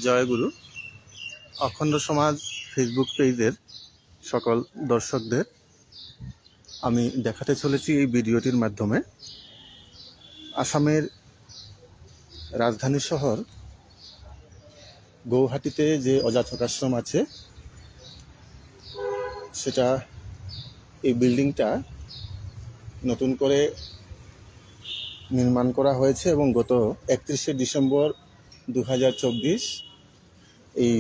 জয়গুরু। অখণ্ড সমাজ ফেসবুক পেজের সকল দর্শকদের আমি দেখাতে চলেছি এই ভিডিওটির মাধ্যমে আসামের রাজধানী শহর গৌহাটিতে যে অযাচক আশ্রম আছে সেটা এই বিল্ডিংটা নতুন করে নির্মাণ করা হয়েছে এবং গত 31শে ডিসেম্বর 2024 এই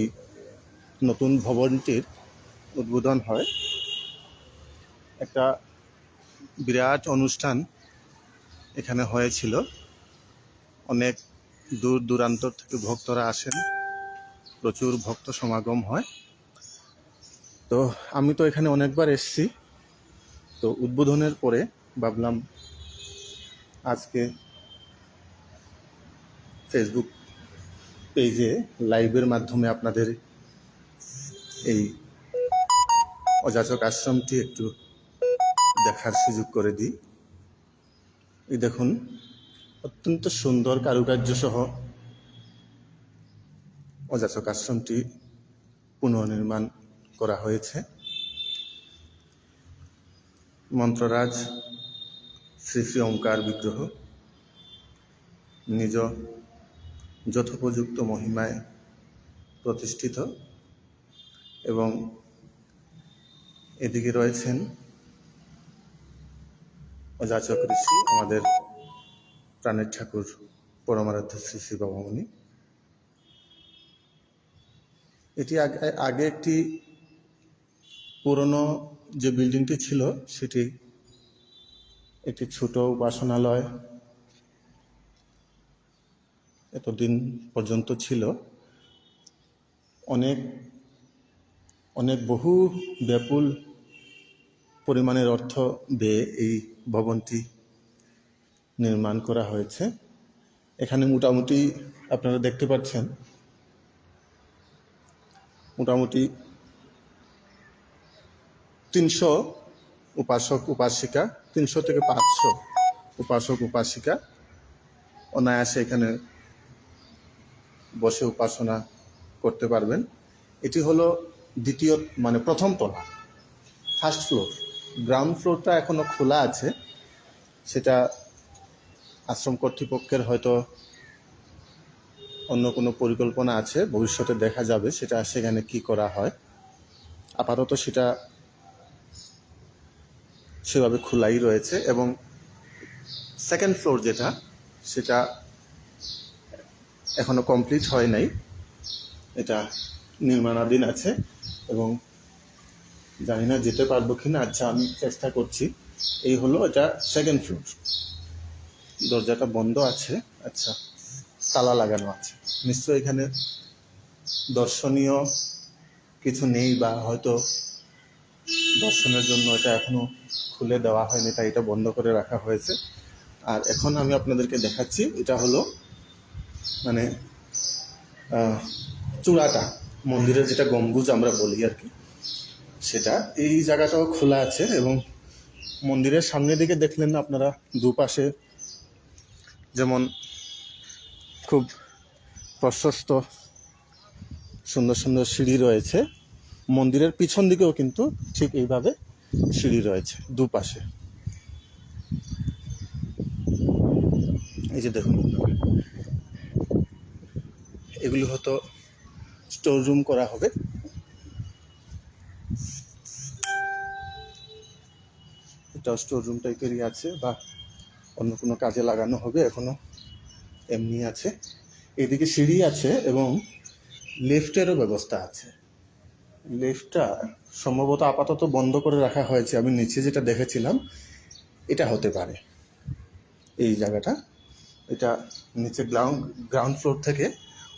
নতুন ভবনটির উদ্বোধন হয়। একটা বিরাট অনুষ্ঠান এখানে হয়েছিল, অনেক দূর দূরান্ত থেকে ভক্তরা আসেন, প্রচুর ভক্ত সমাগম হয়। তো আমি তো এখানে অনেকবার এসেছি, তো উদ্বোধনের পরে ভাবলাম আজকে ফেসবুক পেজে লাইভের মাধ্যমে আপনাদের এই অযাচক আশ্রমটি একটু দেখার সুযোগ করে দিই। এই দেখুন, অত্যন্ত সুন্দর কারুকার্য সহ অযাচক আশ্রমটি পুনর্নির্মাণ করা হয়েছে। মন্ত্ররাজ শ্রী শ্রী ওঙ্কার বিগ্রহ নিজ যথোপযুক্ত মহিমায় প্রতিষ্ঠিত এবং এদিকে রয়েছেন অযাচক ঋষি, আমাদের প্রাণের ঠাকুর পরমারাধ্য শ্রী শ্রী বাবামণি। এটি আগে একটি পুরনো যে বিল্ডিংটি ছিল সেটি একটি ছোট উপাসনালয় এতদিন পর্যন্ত ছিল। অনেক বহু ব্যাপক পরিমাণের অর্থ ব্যয়ে এই ভবনটি নির্মাণ করা হয়েছে। এখানে মোটামুটি আপনারা দেখতে পাচ্ছেন মোটামুটি 300 উপাসক উপাসিকা, 300 থেকে 500 উপাসক উপাসিকা অনায়াসে এখানে বসে উপাসনা করতে পারবেন। এটি হলো প্রথম তলা, ফার্স্ট ফ্লোর। গ্রাউন্ড ফ্লোরটা এখনো খোলা আছে, সেটা আশ্রম কর্তৃপক্ষের হয়তো অন্য কোনো পরিকল্পনা আছে, ভবিষ্যতে দেখা যাবে সেটা সেখানে কি করা হয়। আপাতত সেটা সেভাবে খোলাই রয়েছে এবং সেকেন্ড ফ্লোর যেটা, সেটা এখনো কমপ্লিট হয় নাই, এটা নির্মাণাধীন আছে এবং জানি না যেতে পারবো কিনা। আচ্ছা, আমি চেষ্টা করছি। এই হলো এটা সেকেন্ড ফ্লোর, দরজাটা বন্ধ আছে, আচ্ছা তালা লাগানো আছে। নিশ্চয়ই এখানে দর্শনীয় কিছু নেই বা হয়তো দর্শনের জন্য এটা এখনো খুলে দেওয়া হয়নি, তাই এটা বন্ধ করে রাখা হয়েছে। আর এখন আমি আপনাদেরকে দেখাচ্ছি, এটা হলো চূড়াটা, মন্দিরের যেটা গম্বুজ আমরা বলি আর কি, সেটা এই জায়গাটাও খোলা আছে এবং মন্দিরের সামনের দিকে দেখলেন না আপনারা, দুপাশে যেমন খুব প্রশস্ত সুন্দর সুন্দর সিঁড়ি রয়েছে, মন্দিরের পিছন দিকেও কিন্তু ঠিক এইভাবে সিঁড়ি রয়েছে দুপাশে। এই যে দেখুন, এগুলো হয়তো স্টোর রুম করা হবে। এটা স্টোর রুম টাইপেরই আছে বা অন্য কোনো কাজে লাগানো হবে, এখনো এমনি আছে। এদিকে সিঁড়ি আছে এবং লিফটেরও ব্যবস্থা আছে। লিফটটা সম্ভবত আপাতত বন্ধ করে রাখা হয়েছে, আমি নিচে যেটা দেখেছিলাম এটা হতে পারে এই জায়গাটা। এটা নিচে গ্রাউন্ড ফ্লোর থেকে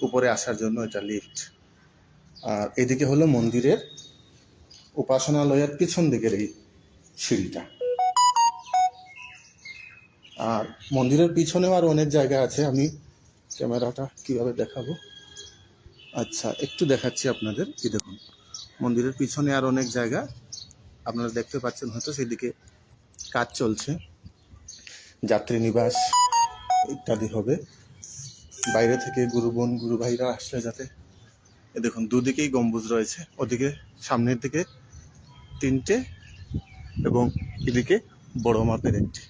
উপরে আসার জন্য এটা লিফট। আর এদিকে হলো মন্দিরের উপাসনালয়ের পিছন দিকের এই সিঁড়িটা। আর মন্দিরের পিছনেও আরও অনেক জায়গা আছে, আমি ক্যামেরাটা কিভাবে দেখাবো, আচ্ছা একটু দেখাচ্ছি আপনাদের। এই দেখুন, মন্দিরের পিছনে আর অনেক জায়গা আপনারা দেখতে পাচ্ছেন, হয়তো সেদিকে কাজ চলছে, যাত্রী নিবাস ইত্যাদি হবে। বাইরে থেকে গুরু ভাইরা আসলে যাতে এ দেখুন দুদিকেই গম্বুজ রয়েছে, ওদিকে সামনের দিকে 3টে এবং এদিকে বড় মাপের একটি।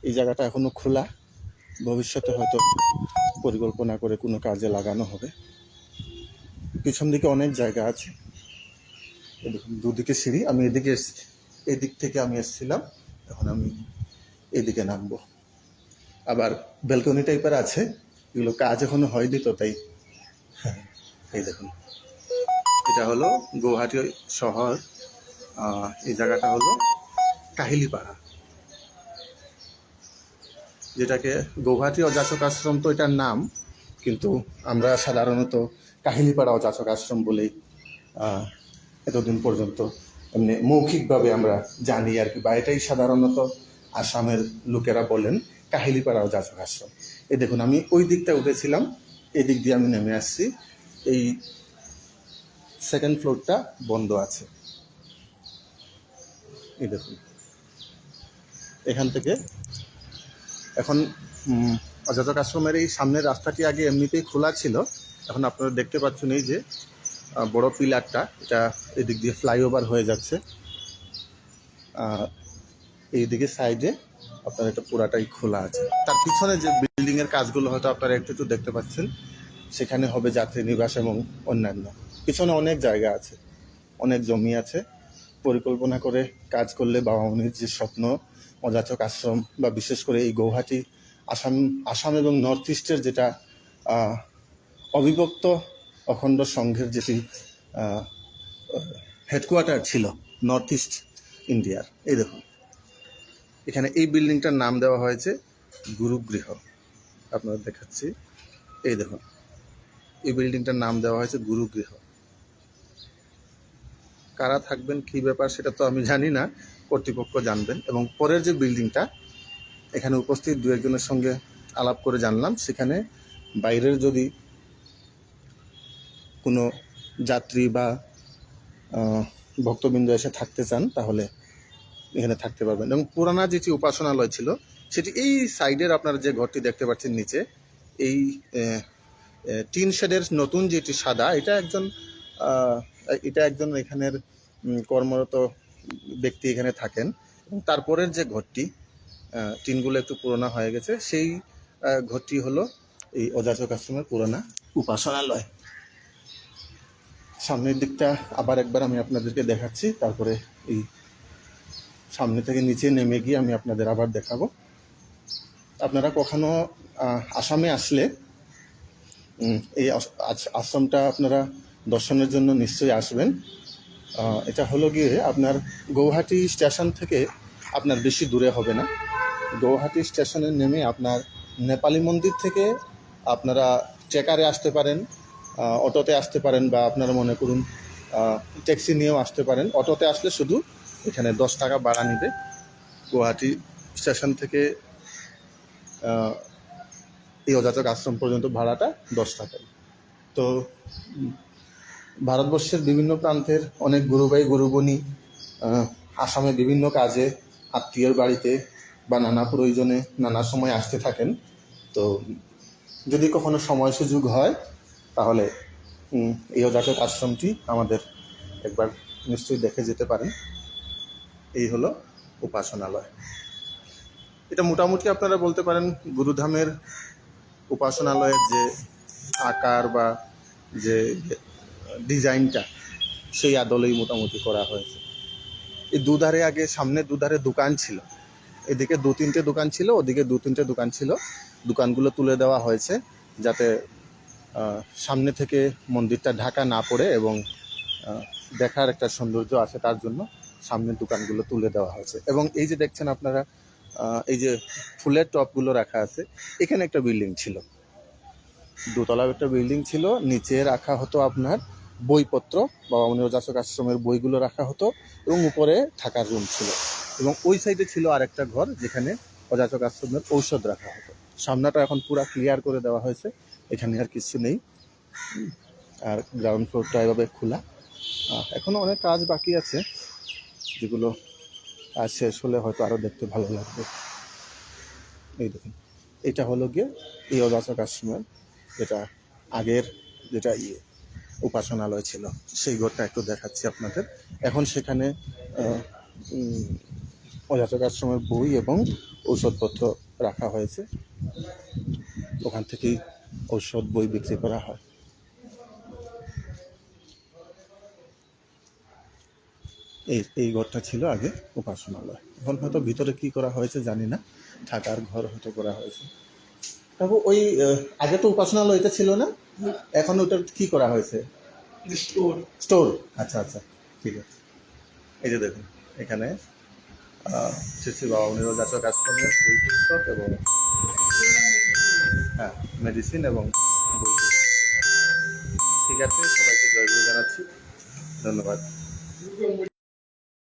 এই জায়গাটা এখনো খোলা, ভবিষ্যতে হয়তো পরিকল্পনা করে কোনো কাজে লাগানো হবে। পিছন দিকে অনেক জায়গা আছে। দেখুন দুদিকে সিঁড়ি, আমি এদিকে এসেছি, এদিক থেকে আমি এসেছিলাম, এখন আমি এদিকে নামবো। আবার ব্যালকনি টাইপের আছে, এগুলো কাজ এখনো হয়নি তো তাই। এই দেখুন এটা হলো গৌহাটি শহর, এই জায়গাটা হলো কাহিলিপাড়া, যেটাকে গৌহাটি অযাচক আশ্রম তো এটার নাম, কিন্তু আমরা সাধারণত কাহিলিপাড়া অযাচক আশ্রম বলেই এতদিন পর্যন্ত এমনি মৌখিকভাবে আমরা জানি আর কি, বা এটাই সাধারণত আসামের লোকেরা বলেন কাহিলিপাড়া অযাচক আশ্রম। এই দেখুন আমি ওই দিকটা উঠেছিলাম, এই দিক দিয়ে আমি নেমে আসছি, এই 2nd ফ্লোরটা বন্ধ আছে। এই দেখুন এখান থেকে এখন অযাচক আশ্রমের এই সামনের রাস্তাটি আগে এমনিতেই খোলা ছিল, এখন আপনারা দেখতে পাচ্ছেন এই যে বড় পিলারটা, এটা এদিক দিয়ে ফ্লাইওভার হয়ে যাচ্ছে, এইদিকে সাইডে আপনার এটা পুরাটাই খোলা আছে। তার পিছনে যে বিল্ডিংয়ের কাজগুলো হয়তো আপনারা একটু দেখতে পাচ্ছেন, সেখানে হবে যাত্রী নিবাস এবং অন্যান্য। পিছনে অনেক জায়গা আছে, অনেক জমি আছে, পরিকল্পনা করে কাজ করলে বাবা মনির যে স্বপ্ন অযাচক আশ্রম বা বিশেষ করে এই গৌহাটি আসাম এবং নর্থ ইস্টের যেটা অবিভক্ত অখণ্ড সংঘের যেটি হেডকোয়ার্টার ছিল নর্থ ইস্ট ইন্ডিয়ার। এই দেখুন এখানে এই বিল্ডিংটার নাম দেওয়া হয়েছে গুরুগৃহ, আপনারা দেখাচ্ছি, এই দেখুন এই বিল্ডিংটার নাম দেওয়া হয়েছে গুরুগৃহ। কারা থাকবেন কী ব্যাপার সেটা তো আমি জানি না, কর্তৃপক্ষ জানবেন। এবং পরের যে বিল্ডিংটা, এখানে উপস্থিত 2-1জনের সঙ্গে আলাপ করে জানলাম, সেখানে বাইরের যদি কোনো যাত্রী বা ভক্তবৃন্দ এসে থাকতে চান তাহলে এখানে থাকতে পারবেন। এবং পুরানা যেটি উপাসনালয় ছিল সেটি এই সাইডের আপনারা যে ঘরটি দেখতে পাচ্ছেন নিচে, এই টিন শেডের নতুন যেটি সাদা, এটা একজন এখানের কর্মরত ব্যক্তি এখানে থাকেন। এবং তারপরের যে ঘরটি, টিনগুলো একটু পুরোনো হয়ে গেছে, সেই ঘরটি হলো এই অযাচক আশ্রমের পুরোনো উপাসনালয়। সামনের দিকটা আবার একবার আমি আপনাদেরকে দেখাচ্ছি, তারপরে এই সামনে থেকে নিচে নেমে গিয়ে আমি আপনাদের আবার দেখাবো। আপনারা কখনো আসামে আসলে এই আশ্রমটা আপনারা দর্শনের জন্য নিশ্চয়ই আসবেন। এটা হলো গিয়ে আপনার গৌহাটি স্টেশন থেকে আপনার বেশি দূরে হবে না। গৌহাটি স্টেশনে নেমে আপনার নেপালি মন্দির থেকে আপনারা ট্রেকারে আসতে পারেন, অটোতে আসতে পারেন, বা আপনারা মনে করুন ট্যাক্সি নিয়েও আসতে পারেন। অটোতে আসলে শুধু এখানে 10 টাকা ভাড়া নেবে, গুয়াহাটি স্টেশন থেকে এই অযাচক আশ্রম পর্যন্ত ভাড়াটা 10 টাকাই। তো ভারতবর্ষের বিভিন্ন প্রান্তের অনেক গুরুভাই গুরুবনি আসামে বিভিন্ন কাজে, আত্মীয়ের বাড়িতে বা নানা প্রয়োজনে নানা সময় আসতে থাকেন। তো যদি কখনো সময় সুযোগ হয় তাহলে এই অযাচক আশ্রমটি আমাদের একবার নিশ্চয়ই দেখে যেতে পারেন। এই হলো উপাসনালয়। এটা মোটামুটি আপনারা বলতে পারেন গুরুধামের উপাসনালয়ের যে আকার বা যে ডিজাইনটা, সেই আদলেই মোটামুটি করা হয়েছে। এই দুধারে আগে সামনে দুধারে দোকান ছিল, এদিকে 2-3টে দোকান ছিল, ওদিকে 2-3টে দোকান ছিল। দোকানগুলো তুলে দেওয়া হয়েছে যাতে সামনে থেকে মন্দিরটা ঢাকা না পড়ে এবং দেখার একটা সৌন্দর্য আসে, তার জন্য সামনের দোকানগুলো তুলে দেওয়া হয়েছে। এবং এই যে দেখছেন আপনারা, এই যে ফুলের টপগুলো রাখা আছে, এখানে একটা বিল্ডিং ছিল, দোতলার একটা বিল্ডিং ছিল, নিচে রাখা হতো আপনার বইপত্র, বাবা মনির অযাচক আশ্রমের বইগুলো রাখা হতো, এবং উপরে থাকার রুম ছিল। এবং ওই সাইডে ছিল আরেকটা ঘর যেখানে অযাচক আশ্রমের ঔষধ রাখা হতো। সামনাটা এখন পুরো ক্লিয়ার করে দেওয়া হয়েছে, এখানে আর কিছু নেই। আর গ্রাউন্ড ফ্লোরটা এভাবে খোলা। এখনও অনেক কাজ বাকি আছে, যেগুলো কাজ শেষ হলে হয়তো আরও দেখতে ভালো লাগবে। এই দেখুন, এটা হলো গিয়ে এই অযাচক আশ্রমের যেটা আগের যেটা উপাসনালয় ছিল, সেই ঘরটা একটু দেখাচ্ছি আপনাদের। এখন সেখানে অযাচক আশ্রমের বই এবং ঔষধপত্র রাখা হয়েছে, ওখান থেকেই ঔষধ বই বিক্রি করা হয়। এই ঘরটা ছিল আগে উপাসনালয়, এখন হয়তো ভিতরে কি করা হয়েছে জানি না, থাকার ঘর হয়তো করা হয়েছে। তবে ওই আগে তো উপাসনালয় এটা ছিল না, এখন ওটা কি করা হয়েছে? স্টোর। আচ্ছা আচ্ছা, ঠিক আছে। এই যে দেখুন এখানে শ্রী শ্রী বাবা মনির যাচক আশ্রমের বই পুস্তক এবং হ্যাঁ মেডিসিন এবং বই পুস্তক। ঠিক আছে, সবাইকে জয়গুরু জানাচ্ছি, ধন্যবাদ।